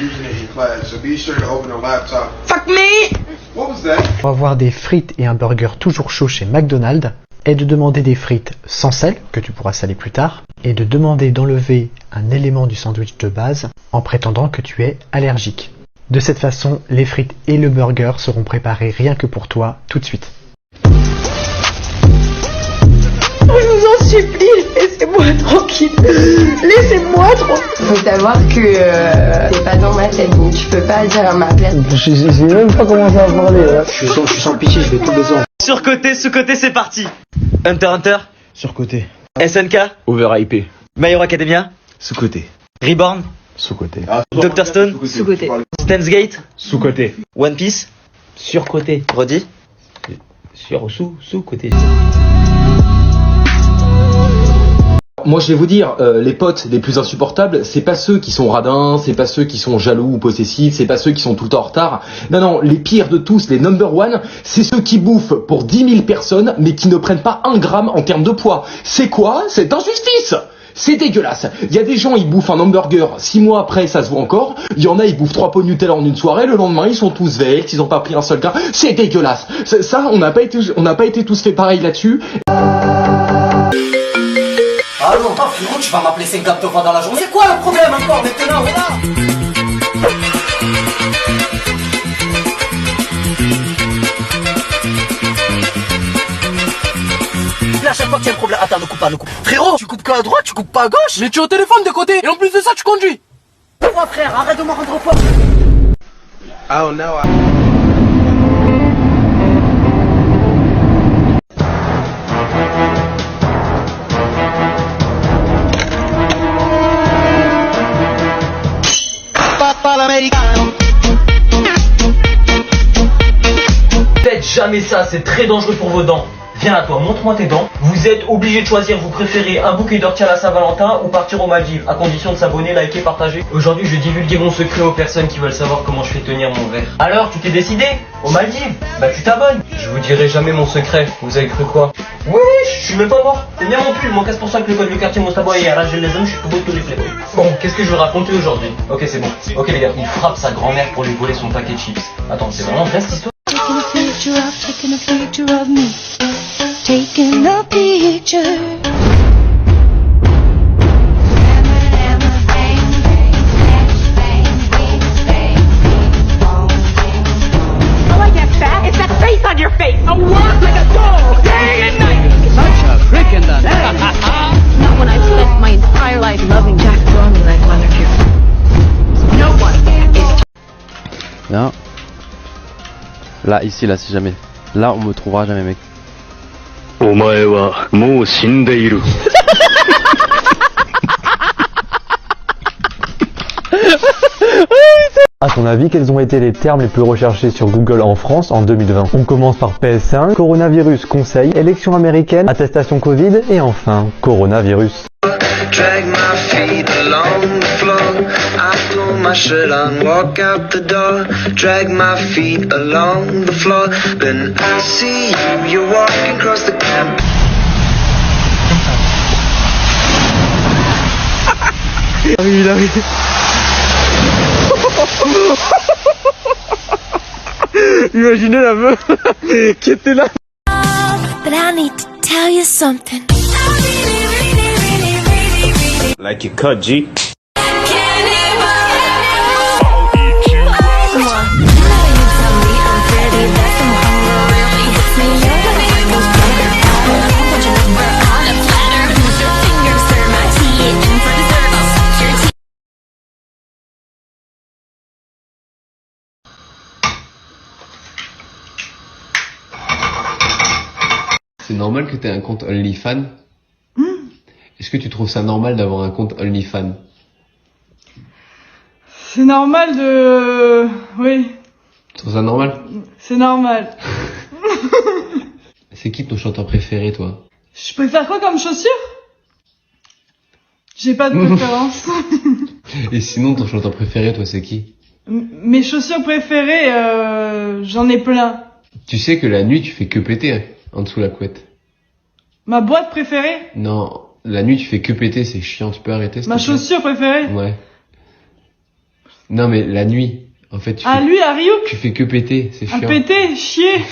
using it in class, so be sure to open a laptop. Fuck me! What was that? Pour avoir des frites et un burger toujours chaud chez McDonald's, est de demander des frites sans sel, que tu pourras saler plus tard, et de demander d'enlever un élément du sandwich de base en prétendant que tu es allergique. De cette façon, les frites et le burger seront préparés rien que pour toi tout de suite. Je vous en supplie, laissez-moi tranquille. Laissez-moi tranquille. Faut savoir que t'es pas dans ma tête, donc tu peux pas dire à ma place. Je sais même pas comment ça va parler là. Je suis sans pitié, je vais tout baiser. Surcoté, sous-côté, c'est parti. Hunter Hunter. Surcoté. SNK. Overhypé. My Hero Academia. Sous-côté. Reborn. Sous-côté. Dr Stone. Sous-côté. Steins Gate. Sous-côté. One Piece. Surcoté. Roddy. Sous-côté. Moi je vais vous dire, les potes les plus insupportables, c'est pas ceux qui sont radins, c'est pas ceux qui sont jaloux ou possessifs, c'est pas ceux qui sont tout le temps en retard. Non, les pires de tous, les number one, c'est ceux qui bouffent pour 10 000 personnes, mais qui ne prennent pas 1 gramme en termes de poids. C'est quoi cette injustice? C'est dégueulasse. Il y a des gens, ils bouffent un hamburger, 6 mois après, ça se voit encore. Il y en a, ils bouffent 3 pots de Nutella en une soirée, le lendemain, ils sont tous verts, ils ont pas pris un seul grain. C'est dégueulasse. Ça, on n'a pas été tous fait pareil là-dessus. Ah non, frérot, tu vas m'appeler 50 fois dans la journée. C'est quoi le problème encore maintenant, voilà? Là, à chaque fois qu'il y a un problème, attends, ne coupe pas. Frérot, tu coupes que à droite, tu coupes pas à gauche. Mais tu es au téléphone de côté, et en plus de ça, tu conduis. Pourquoi, frère? Arrête de me rendre fort. Oh no. Faites jamais ça, c'est très dangereux pour vos dents. Viens à toi, montre-moi tes dents. Vous êtes obligé de choisir, vous préférez un bouquet d'ortie à la Saint-Valentin ou partir aux Maldives, à condition de s'abonner, liker, partager. Aujourd'hui, je vais divulguer mon secret aux personnes qui veulent savoir comment je fais tenir mon verre. Alors, tu t'es décidé? Aux Maldives? Bah tu t'abonnes. Je vous dirai jamais mon secret, vous avez cru quoi? Oui, je suis même pas mort. C'est bien mon pull, mon 15% avec le code du quartier Mostabo et arracher les hommes, je suis tout beau de tous les playboys. Bon, qu'est-ce que je vais raconter aujourd'hui? Ok, c'est bon. Ok les gars, il frappe sa grand-mère pour lui voler son paquet de chips. Attends, c'est vraiment vrai cette histoire? Taking a picture of me, taking a picture. I like that fat. It's that face on your face. I work like a dog day and night. Such a freak in the neck. Not when I spent my entire life loving Jack Dormy like Leonard Hughes. No one is. Là. Là, ici, là, si jamais. Là, on me trouvera jamais, mec. À ton avis, quels ont été les termes les plus recherchés sur Google en France en 2020? On commence par PS5, coronavirus conseil, élection américaine, attestation Covid et enfin, coronavirus. Drag my feet along the floor. I pull my shirt on, walk out the door. Drag my feet along the floor. Then I see you, you're walking across the campus. Il arrive. Imaginez la meuf qui était là. But I need to tell you something. Like your cut, G. C'est normal que t'aies un compte OnlyFans? Est-ce que tu trouves ça normal d'avoir un compte OnlyFans? C'est normal de... Oui. Tu trouves ça normal? C'est normal. C'est qui ton chanteur préféré, toi? Je préfère quoi comme chaussures? J'ai pas de préférence. Et sinon, ton chanteur préféré, toi, c'est qui? Mes chaussures préférées, j'en ai plein. Tu sais que la nuit, tu fais que péter en dessous la couette. Ma boîte préférée? Non, la nuit, tu fais que péter, c'est chiant, tu peux arrêter? Ma chaussure préférée? Ouais. Non mais la nuit, en fait, Ah, lui, à Ryuk. tu fais que péter, c'est À chiant. péter, chier.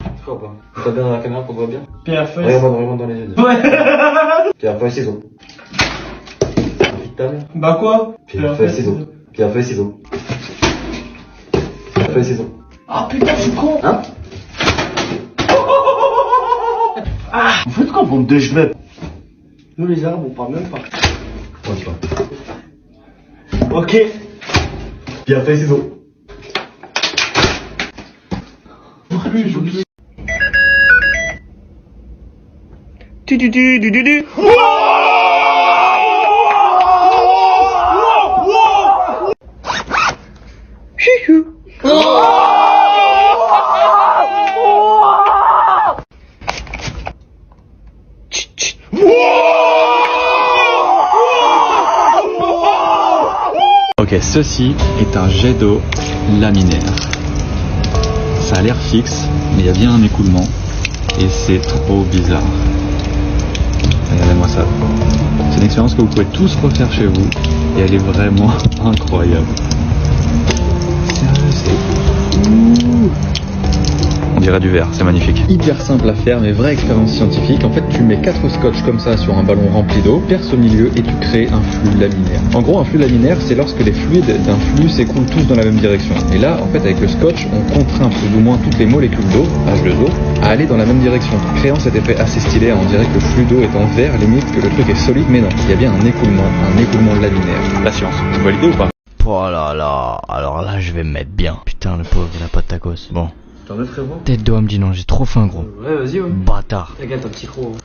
Tu vois pas? Tu vois bien dans la caméra qu'on te voit bien? Pierre, feuille. Regarde dans les yeux. Ouais. Pierre, feuille, ciseaux. Bah quoi? Pierre, feuille, ciseaux. Pierre, feuille, ciseaux. Pierre, feuille, ciseaux. Ah putain, je suis con. Hein? Ah. Vous faites quoi, bande de jeunes? Nous, les Arabes, on parle même pas. On y va. Ok. Pierre, feuille, ciseaux. Ok, ceci est un jet d'eau laminaire. Ça a l'air fixe, mais il y a bien un écoulement. Et c'est trop bizarre. Regardez-moi ça. C'est une expérience que vous pouvez tous refaire chez vous. Et elle est vraiment incroyable. Sérieux, c'est... Ouh. On dirait du verre, c'est magnifique. Hyper simple à faire, mais vraie expérience scientifique. En fait, tu mets 4 scotch comme ça sur un ballon rempli d'eau, perce au milieu et tu crées un flux laminaire. En gros, un flux laminaire, c'est lorsque les fluides d'un flux s'écoulent tous dans la même direction. Et là, en fait, avec le scotch, on contraint plus ou moins toutes les molécules d'eau, H2O, à aller dans la même direction, créant cet effet assez stylé. On dirait que le flux d'eau est en vert, limite que le truc est solide, mais non, il y a bien un écoulement laminaire. La science, vous validez ou pas? Oh là là, alors là je vais me mettre bien. Putain le pauvre, il a pas de tacos. Bon. T'en veux, frérot? Tête d'eau, me dit non, j'ai trop faim gros. Ouais, vas-y, ouais. Bâtard. Regarde, un petit croc.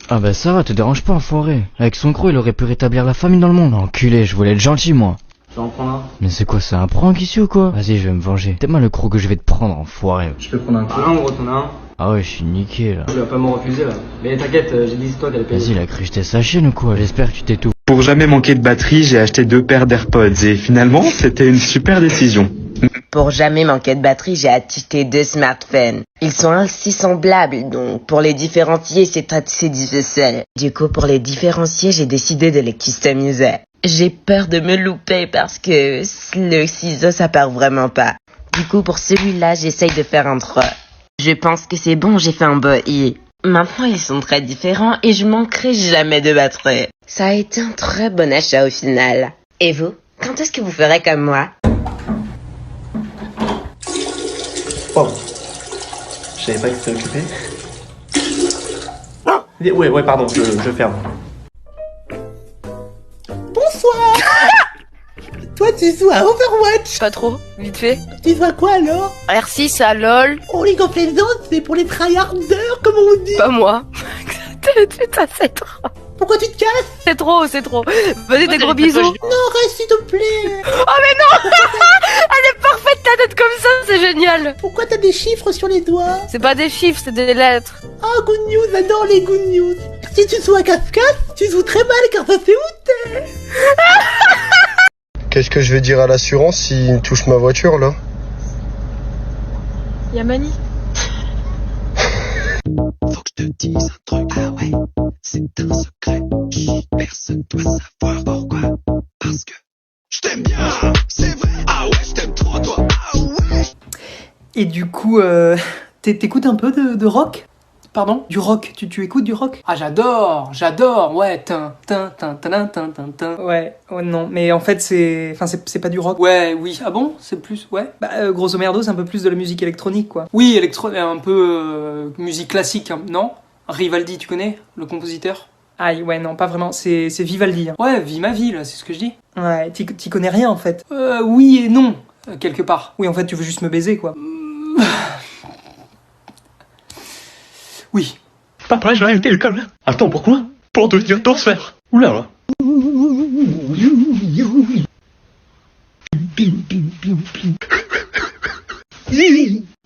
Ah bah ça va, te dérange pas enfoiré. Avec son croc il aurait pu rétablir la famine dans le monde. Enculé, je voulais être gentil moi. Tu vas en prendre un? Mais c'est quoi, c'est un prank ici ou quoi? Vas-y, je vais me venger. T'es mal le croc que je vais te prendre, enfoiré. Je peux prendre un croc? Ah non, gros, t'en as un. Ah ouais, je suis niqué là. Tu vas pas me refuser là. Mais t'inquiète, j'ai dit c'est toi qui allais payer. Vas-y, il a cru que j'étais sa chienne ou quoi? J'espère que tu t'étouffes. Pour jamais manquer de batterie, j'ai acheté 2 paires d'AirPods et finalement, c'était une super décision. Pour jamais manquer de batterie, j'ai acheté 2 smartphones. Ils sont assez semblables, donc pour les différencier, c'est assez difficile. Du coup, pour les différencier, j'ai décidé de les customiser. J'ai peur de me louper parce que le ciseau, ça part vraiment pas. Du coup, pour celui-là, j'essaye de faire un 3. Je pense que c'est bon, j'ai fait un beau i. Maintenant, ils sont très différents et je manquerai jamais de batterie. Ça a été un très bon achat au final. Et vous, quand est-ce que vous ferez comme moi? Oh, je savais pas que c'était occupé. Ah ouais, pardon, je ferme. Bonsoir. Toi, tu joues à Overwatch? Pas trop, vite fait. Tu joues à quoi alors? R6 à LOL. Oh, League of Legends, c'est pour les tryharders, comme on dit. Pas moi. Putain, c'est trop. Pourquoi tu te casses? C'est trop, c'est trop. Vas-y, des gros bisous. Non, reste s'il te plaît. Oh mais non. Elle est parfaite ta tête comme ça, c'est génial. Pourquoi t'as des chiffres sur les doigts? C'est pas des chiffres, c'est des lettres. Oh, good news, j'adore les good news. Si tu joues à casse-casse, tu joues très mal car ça fait outé. Qu'est-ce que je vais dire à l'assurance s'il touche ma voiture là? Yamani. Faut que je te dise un truc, ah ouais, c'est un secret. Chut, personne doit savoir pourquoi. Parce que je t'aime bien, c'est vrai. Ah ouais, je t'aime trop toi, ah ouais. Et du coup, t'écoutes un peu de rock? Pardon? Du rock, tu écoutes du rock? Ah j'adore, ouais, ouais, oh non, mais en fait c'est pas du rock. Ouais, oui, ah bon? C'est plus, ouais. Bah grosso merdo c'est un peu plus de la musique électronique quoi. Oui, un peu musique classique, hein, non? Rivaldi, tu connais? Le compositeur? Aïe, ouais, non, pas vraiment, c'est Vivaldi. Hein. Ouais, Vie ma vie, là, c'est ce que je dis. Ouais, t'y connais rien en fait. Oui et non, quelque part. Oui, en fait tu veux juste me baiser quoi. Oui. Papa, je vais arrêter l'école. Attends, pourquoi? Pour devenir danseur. Oula là.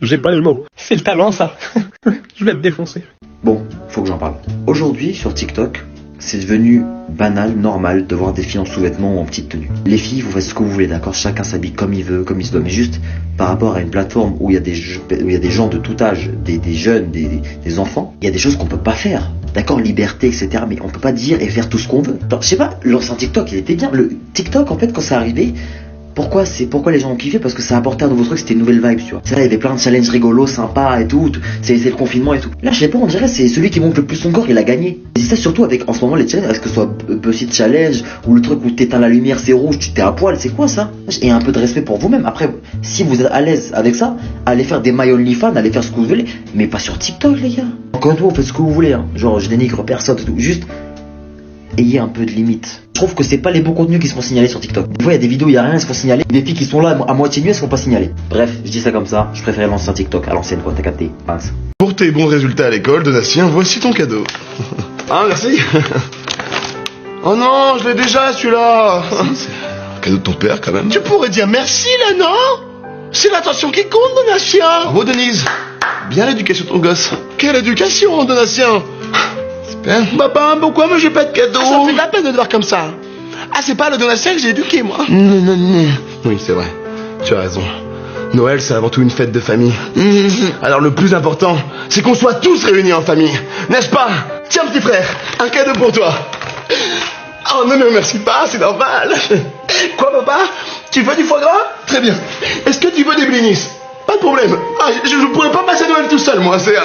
J'ai pas le mot. C'est le talent ça. Je vais te défoncer. Bon, faut que j'en parle. Aujourd'hui, sur TikTok, c'est devenu banal, normal de voir des filles en sous-vêtements ou en petite tenue. Les filles, vous faites ce que vous voulez, d'accord? Chacun s'habille comme il veut, comme il se doit. Mais juste par rapport à une plateforme où il y a des gens de tout âge, des jeunes, des enfants, il y a des choses qu'on peut pas faire. d'accord, liberté, etc. Mais on peut pas dire et faire tout ce qu'on veut. Alors, je sais pas, l'ancien TikTok, il était bien. Le TikTok, en fait, quand c'est arrivé, pourquoi les gens ont kiffé? Parce que ça apportait un nouveau truc, c'était une nouvelle vibe, tu vois. C'est là, il y avait plein de challenges rigolos, sympas et tout. C'est le confinement et tout. Là, je sais pas, on dirait c'est celui qui monte le plus son corps, il a gagné. Et c'est ça surtout avec, en ce moment, les challenges, est-ce que ce soit Buzzfeed Challenge, ou le truc où t'éteins la lumière, c'est rouge, tu t'es à poil, c'est quoi ça? Et un peu de respect pour vous-même. Après, si vous êtes à l'aise avec ça, allez faire des My OnlyFans, allez faire ce que vous voulez, mais pas sur TikTok, les gars. Encore une fois, vous faites ce que vous voulez, hein. Genre, je dénigre personne, tout. Juste, ayez un peu de limite. Je trouve que c'est pas les bons contenus qui se font signaler sur TikTok. Des fois, il y a des vidéos, il y a rien, elles se font signaler. Des filles qui sont là à moitié nues, elles se font pas signaler. Bref, je dis ça comme ça, je préférais l'ancien TikTok à l'ancienne, quoi, t'as capté. Pince. Pour tes bons résultats à l'école, Donatien, voici ton cadeau. Ah, merci. Oh non, je l'ai déjà, celui-là. C'est un cadeau de ton père, quand même. Tu pourrais dire merci là, non? C'est l'attention qui compte, Donatien. Bravo, Denise. Bien l'éducation de ton gosse. Quelle éducation, Donatien? Super. Papa, pourquoi moi j'ai pas de cadeau? Ça me fait de la peine de te voir comme ça. Ah, c'est pas le Donatien que j'ai éduqué, moi. Oui, c'est vrai. Tu as raison. Noël, c'est avant tout une fête de famille. Alors le plus important, c'est qu'on soit tous réunis en famille. N'est-ce pas? Tiens, petit frère, un cadeau pour toi. Oh non, ne me remercie pas, c'est normal. Quoi, papa? Tu veux du foie gras? Très bien. Est-ce que tu veux des blinis? Pas de problème. Ah, je pourrais pas passer Noël tout seul, moi, c'est...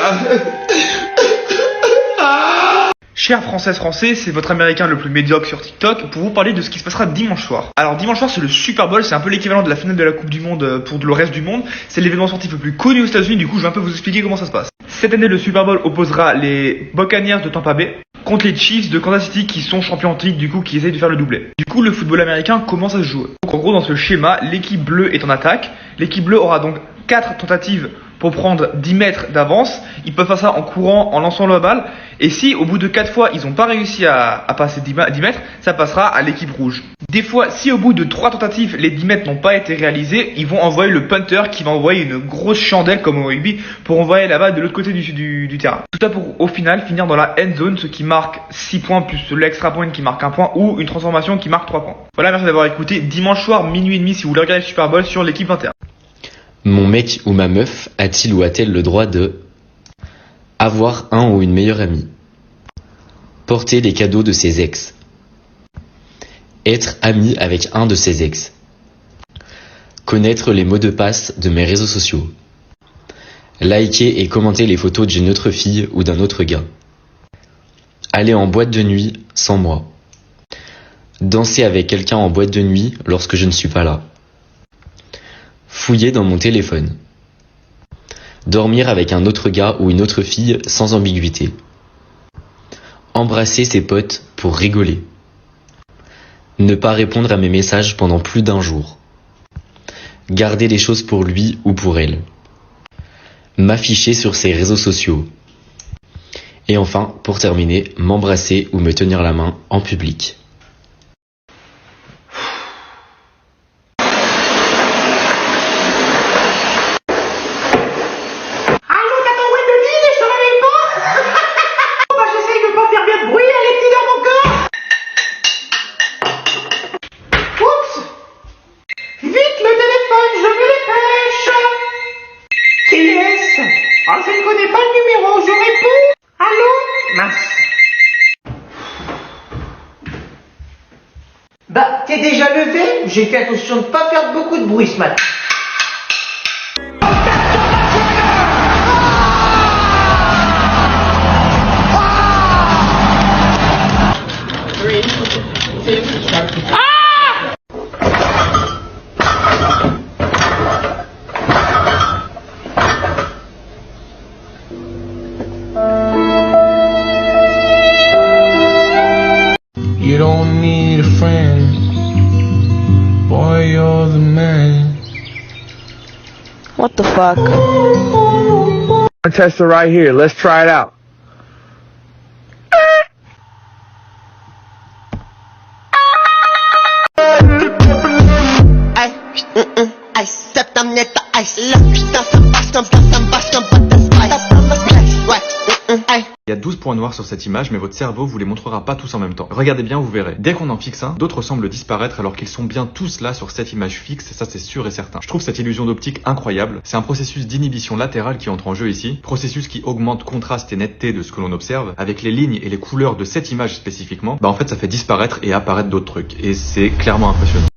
Chers Français, c'est votre américain le plus médiocre sur TikTok pour vous parler de ce qui se passera dimanche soir. Alors dimanche soir c'est le Super Bowl, c'est un peu l'équivalent de la finale de la Coupe du Monde pour le reste du monde. C'est l'événement sportif le plus connu aux États-Unis, du coup je vais un peu vous expliquer comment ça se passe. Cette année le Super Bowl opposera les Buccaneers de Tampa Bay contre les Chiefs de Kansas City qui sont champions de ligue, du coup qui essayent de faire le doublé. Du coup le football américain commence à se jouer. Donc en gros dans ce schéma, l'équipe bleue est en attaque. L'équipe bleue aura donc 4 tentatives pour prendre 10 mètres d'avance. Ils peuvent faire ça en courant, en lançant la balle. Et si au bout de 4 fois ils n'ont pas réussi à passer 10 mètres, ça passera à l'équipe rouge. Des fois, si au bout de 3 tentatives les 10 mètres n'ont pas été réalisés, ils vont envoyer le punter qui va envoyer une grosse chandelle comme au rugby pour envoyer la balle de l'autre côté du terrain. Tout ça pour au final finir dans la end zone, ce qui marque 6 points plus l'extra point qui marque 1 point ou une transformation qui marque 3 points. Voilà, merci d'avoir écouté. Dimanche soir, minuit et demi si vous voulez regarder le Super Bowl sur l'équipe 21. Mon mec ou ma meuf a-t-il ou a-t-elle le droit de avoir un ou une meilleure amie, porter les cadeaux de ses ex, être ami avec un de ses ex, connaître les mots de passe de mes réseaux sociaux, liker et commenter les photos d'une autre fille ou d'un autre gars, aller en boîte de nuit sans moi, danser avec quelqu'un en boîte de nuit lorsque je ne suis pas là, fouiller dans mon téléphone, dormir avec un autre gars ou une autre fille sans ambiguïté, embrasser ses potes pour rigoler, ne pas répondre à mes messages pendant plus d'1 jour, garder les choses pour lui ou pour elle, m'afficher sur ses réseaux sociaux, et enfin, pour terminer, m'embrasser ou me tenir la main en public. Ah, je ne connais pas le numéro, je réponds. Allô? Mince. Bah, t'es déjà levé? J'ai fait attention de ne pas faire beaucoup de bruit ce matin. You don't need a friend, boy, you're the man. What the fuck? Tester right here, let's try it out. Ay, septam neta, ay, la pista, sam, bastam, bastam, bastam, bastam, bastam, bastam, bastam, bastam, bastam, bastam, bastam, Il y a 12 points noirs sur cette image, mais votre cerveau vous les montrera pas tous en même temps. Regardez bien, vous verrez. Dès qu'on en fixe un, d'autres semblent disparaître alors qu'ils sont bien tous là sur cette image fixe, et ça c'est sûr et certain. Je trouve cette illusion d'optique incroyable. C'est un processus d'inhibition latérale qui entre en jeu ici, processus qui augmente contraste et netteté de ce que l'on observe, avec les lignes et les couleurs de cette image spécifiquement. Bah en fait ça fait disparaître et apparaître d'autres trucs, et c'est clairement impressionnant.